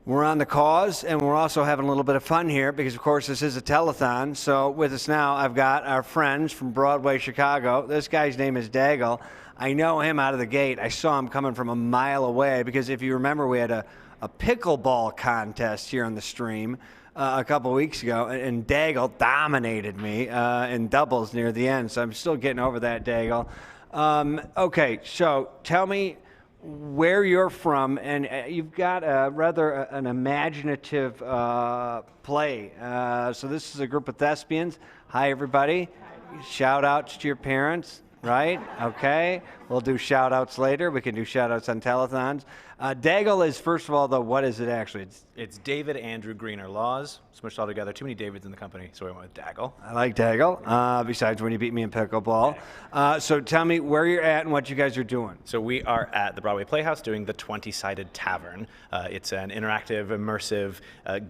We're on the cause, and we're also having a little bit of fun here because, of course, this is a telethon. So with us now, I've got our friends from Broadway, Chicago. This guy's name is Daigle. I know him out of the gate. I saw him coming from a mile away because if you remember, we had a pickleball contest here on the stream a couple weeks ago, and Daigle dominated me in doubles near the end. So I'm still getting over that, Daigle. Okay, so tell me where you're from, and you've got an imaginative play. So this is a group of thespians. Hi, everybody. Shout outs to your parents, right? Okay. We'll do shout outs later. We can do shout outs on telethons. Daigle is, first of all, though, what is it actually? It's David Andrew Greener Laws, smushed all together. Too many Davids in the company, so we went with Daigle. I like Daigle, besides when you beat me in pickleball. So tell me where you're at and what you guys are doing. So we are at the Broadway Playhouse doing the 20-Sided Tavern. It's an interactive, immersive,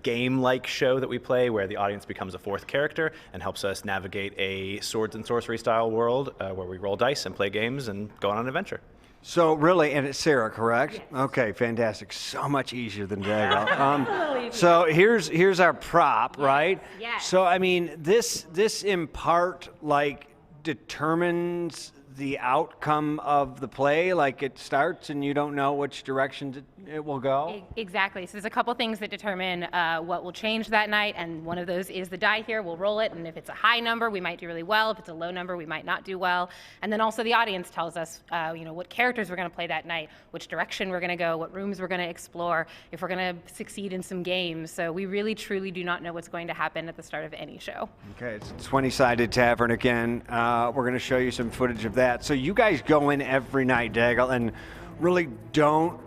game-like show that we play where the audience becomes a fourth character and helps us navigate a swords and sorcery style world where we roll dice and play games and go on an adventure. So really, and it's Sarah, correct? Yes. Okay, fantastic. So much easier than Daigle. So here's our prop, yes, right? Yes. So I mean, this in part like determines the outcome of the play. Like it starts and you don't know which direction it will go. Exactly. So there's a couple things that determine what will change that night, and one of those is the die here. We'll roll it, and if it's a high number, we might do really well. If it's a low number, we might not do well. And then also the audience tells us, what characters we're going to play that night, which direction we're going to go, what rooms we're going to explore, if we're going to succeed in some games. So we really, truly do not know what's going to happen at the start of any show. Okay, it's 20-Sided Tavern again. We're going to show you some footage of that. So you guys go in every night, Daigle, and really don't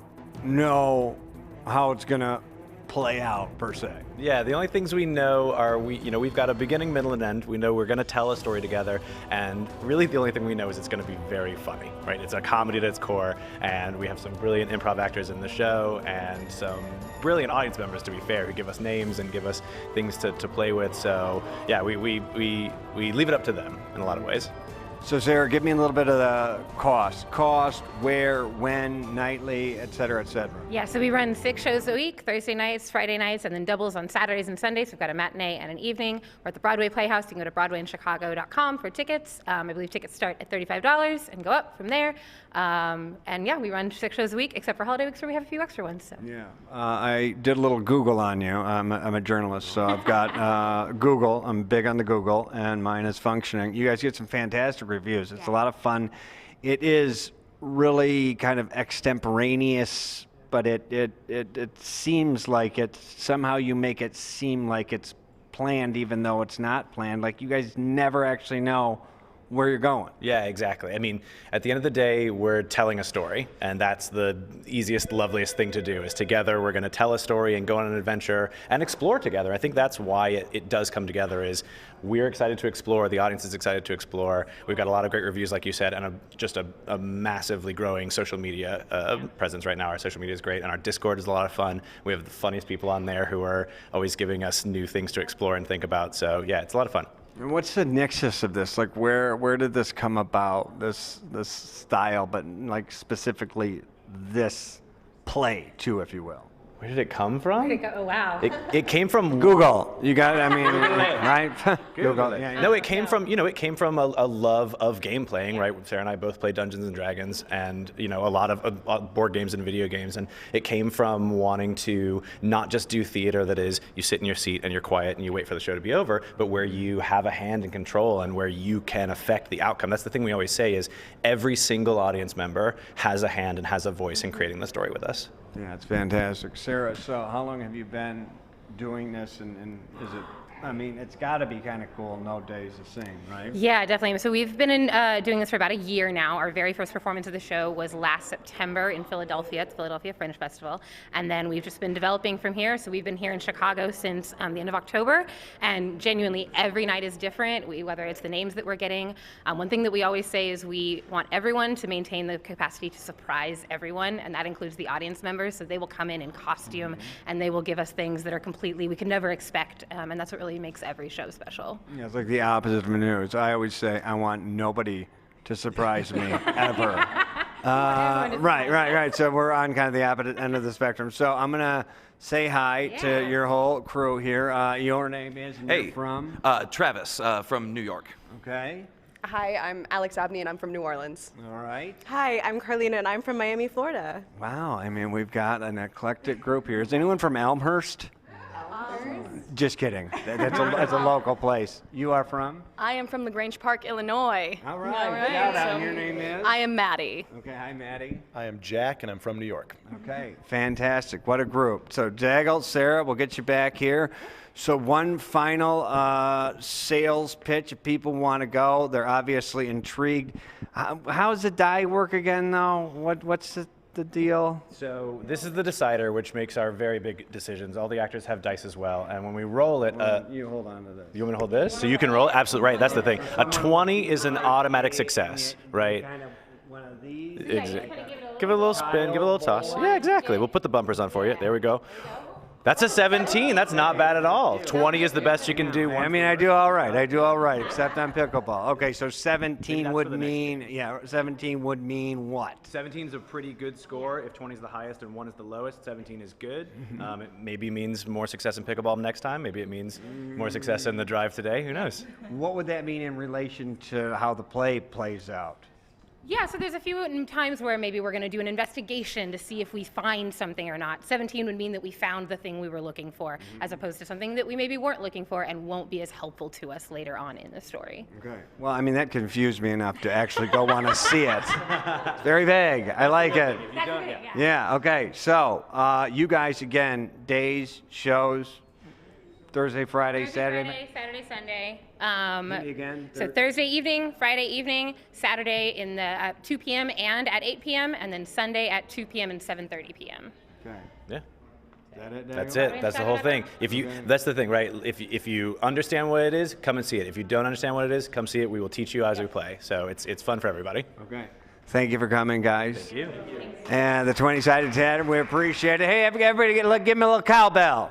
know how it's gonna play out per se. Yeah, the only things we know are we've got a beginning, middle, and end. We know we're going to tell a story together, and really the only thing we know is it's going to be very funny, right? It's a comedy at its core, and we have some brilliant improv actors in the show and some brilliant audience members, to be fair, who give us names and give us things to play with. So yeah, we leave it up to them in a lot of ways. So Sarah, give me a little bit of the cost, where, when, nightly, et cetera, et cetera. Yeah, so we run 6 shows a week, Thursday nights, Friday nights, and then doubles on Saturdays and Sundays. We've got a matinee and an evening. We're at the Broadway Playhouse. You can go to broadwayinchicago.com for tickets. I believe tickets start at $35 and go up from there. And yeah, we run 6 shows a week, except for holiday weeks where we have a few extra ones. So. Yeah, I did a little Google on you. I'm a journalist, so I've got Google. I'm big on the Google, and mine is functioning. You guys get some fantastic reviews. It's a lot of fun. It is really kind of extemporaneous, but it seems like it, somehow you make it seem like it's planned even though it's not planned. Like you guys never actually know where you're going. Yeah, exactly. I mean, at the end of the day, we're telling a story, and that's the easiest, loveliest thing to do, is together we're going to tell a story and go on an adventure and explore together. I think that's why it does come together, is we're excited to explore, the audience is excited to explore. We've got a lot of great reviews, like you said, and just a massively growing social media presence right now. Our social media is great, and our Discord is a lot of fun. We have the funniest people on there who are always giving us new things to explore and think about. So yeah, it's a lot of fun. And what's the nexus of this? Like, where did this come about? This style, but like specifically this play too, if you will. Where did it come from? Where did it go? Oh, wow. It came from Google. You got it. I mean, right? Google. Yeah. No, it came from a love of game playing, right? Sarah and I both play Dungeons and Dragons, and a lot of board games and video games, and it came from wanting to not just do theater that is you sit in your seat and you're quiet and you wait for the show to be over, but where you have a hand in control and where you can affect the outcome. That's the thing we always say, is every single audience member has a hand and has a voice in creating the story with us. Yeah, it's fantastic. Sarah, so how long have you been doing this, and is it, I mean, it's got to be kind of cool, no days the same, right? Yeah, definitely. So we've been doing this for about a year now. Our very first performance of the show was last September in Philadelphia at the Philadelphia Fringe Festival. And then we've just been developing from here. So we've been here in Chicago since the end of October. And genuinely, every night is different, whether it's the names that we're getting. One thing that we always say is we want everyone to maintain the capacity to surprise everyone. And that includes the audience members. So they will come in costume, and they will give us things that are completely, we could never expect. And that's what really makes every show special. Yeah, it's like the opposite of news. I always say I want nobody to surprise me ever. Right. So we're on kind of the opposite end of the spectrum. So I'm going to say hi to your whole crew here. Your name is, and you're from? Travis from New York. Okay. Hi, I'm Alex Abney, and I'm from New Orleans. All right. Hi, I'm Carlina, and I'm from Miami, Florida. Wow. I mean, we've got an eclectic group here. Is anyone from Elmhurst? Just kidding. That's a local place. You are from? I am from LaGrange Park, Illinois. All right. Shout out. Your name is? I am Maddie. Okay. Hi, Maddie. I am Jack, and I'm from New York. Okay. Fantastic. What a group. So, Daggle, Sarah, we'll get you back here. So one final sales pitch. If people want to go, they're obviously intrigued. How does the die work again, though? What's the deal? So this is the decider, which makes our very big decisions. All the actors have dice as well, and when we roll it, you hold on to this. you want me to hold this? So you can roll it? Absolutely right. That's the thing. A 20 is an automatic success, right? Kind of one of these. Give it a little spin, give it a little toss. Yeah, exactly. We'll put the bumpers on for you. There we go. That's a 17. That's not bad at all. 20 is the best you can do. I mean, I do all right, except on pickleball. Okay, so 17 would mean, 17 would mean what? 17 is a pretty good score. If 20 is the highest and 1 is the lowest, 17 is good. It maybe means more success in pickleball next time. Maybe it means more success in the drive today. Who knows? What would that mean in relation to how the play plays out? Yeah, so there's a few times where maybe we're going to do an investigation to see if we find something or not. 17 would mean that we found the thing we were looking for, as opposed to something that we maybe weren't looking for and won't be as helpful to us later on in the story. Okay. Well, I mean, that confused me enough to actually go want to see it. It's very vague. I like it. Yeah, okay. So, you guys, again, days, shows, Thursday, Friday, Saturday, Sunday. Maybe again. So Thursday evening, Friday evening, Saturday in the 2 p.m. and at 8 p.m., and then Sunday at 2 p.m. and 7:30 p.m. Okay. Yeah. Is that it? That's it. That's the whole thing. That's the thing, right? If you understand what it is, come and see it. If you don't understand what it is, come see it. We will teach you as we play. So it's fun for everybody. Okay. Thank you for coming, guys. Thank you. And the 20-Sided Tavern, we appreciate it. Hey, everybody, give me a little cowbell.